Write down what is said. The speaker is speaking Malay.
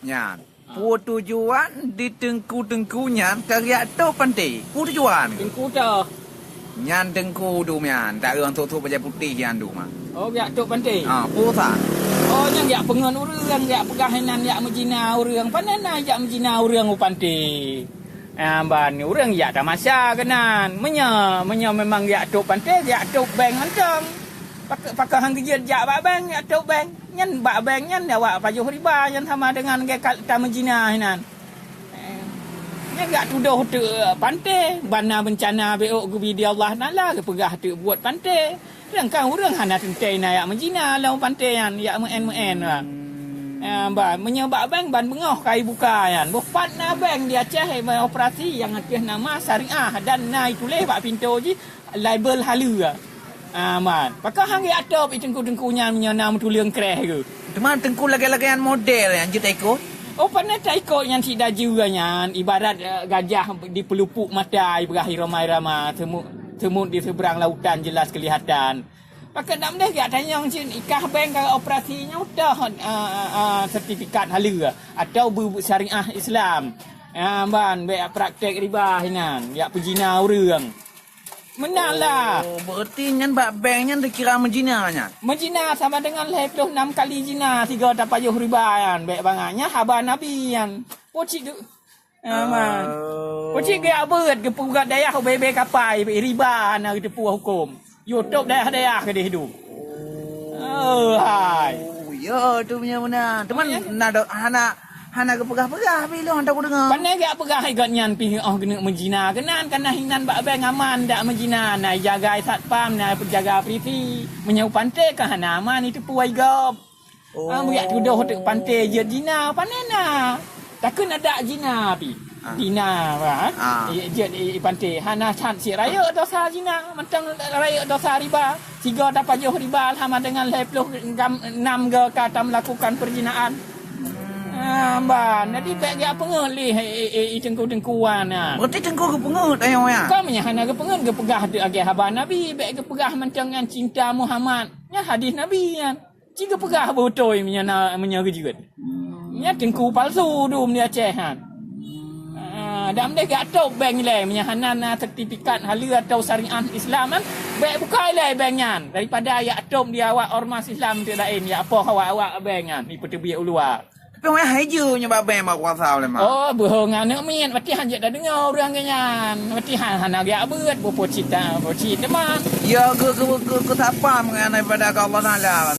Nyan. Pu tujuan di tengku-tengku nyan kariak tu pantai. Pu tujuan. Tengku tu. Nyan tengku du nyan. Tak orang tu baju putih yang du mah. Oh, yak tok pantai. Pu tak. Oh, yang yak pengen urang, yak pegahanan, yak menjina urang. Panana yak menjina urang u pantai. Ban urang yak tamasya kenan. Menya memang yak tok pantai, yak tok bank ancang. Pakai hang kerja jak bak bank, yak tok bank. Nyan bak bank nyan awak pajuh riba yang sama dengan gaya menjina hinan. Nyan gak tuduh tu pantai, bana bencana beok gubi di Allah Taala ke pegah tu buat pantai. Kan orang hana tentai na yak menjina lau pantai yan, yak men lah. Ban menyebab bank ban bengah kai buka yan. Bopat na bank di Aceh operasi yang atas nama syariah dan nai tulis bak pintu je label halu ah. Man, pakai hang ya atop tengku-tengkunya menyana tuliang kreh ke. Teman tengku lagi-lagian model yang kita ikut. Oh, pandai tak ikut yang tidak juga yang ibarat gajah di pelupuk mata berakhir ramai-ramai semut di seberang lautan jelas kelihatan. Pakai nak mendek gak tanya cin ikah bank kalau operasinya udah sertifikat halu atau syariah Islam. Ban baik praktek riba hinan, ya pejina urang. Menaklah. Oh, berarti nyan bak bank nyan dikira menjina nyan. Menjina sama dengan 26 kali jina 3 tapayuh riba yan. Baik banganya haba nabi yan. Pocik tu. Man. Pocik ge abet ke pugat dayah bebe kapai riba na ke puah hukum. YouTube dayah ke dia hidup. Oh, hai. Oh, ya tu punya benar. Teman nak hana ke pegah-pegah bila hendak aku dengar. Pandai gak pegah ikat nyan pi kena menjina kenan kana hinan bak bang aman dak menjina nai jaga satpam nai penjaga priti menyau pantai ka hana aman itu puai gop. Buat tuduh tek pantai je jina panena. Takkan ada jina pi. Jina ba. Je pantai hana chan si raya dosa jina mentang raya dosa riba. 3 dapat jauh riba sama dengan 26 ke kata melakukan perjinaan. Ban, jadi baik dia pengelih tengku-tengkuan ah. Berarti tengku ke pengut ayo ya. Kau menyahana ke pengen ke pegah tu agak haban Nabi, baik ke pegah mencangan cinta Muhammad. Ya hadis Nabi kan. Jika pegah botoi menyana juga. Ya tengku palsu dum dia Aceh kan. Dan dia gak tahu bank nilai menyahana sertifikat halu atau syariah Islam kan. Baik buka nilai banknya daripada ya atom dia awak ormas Islam tu lain ya apa awak bank kan. Ni petebiak ulua. Tapi orang haju nyebab bang mak kuasa oleh mak. Oh, bohong anak min. Mati hanya dah dengar orang kenyan. Mati hana gak abet bopo cita teman. Ya ke siapa mengenai pada Allah Taala.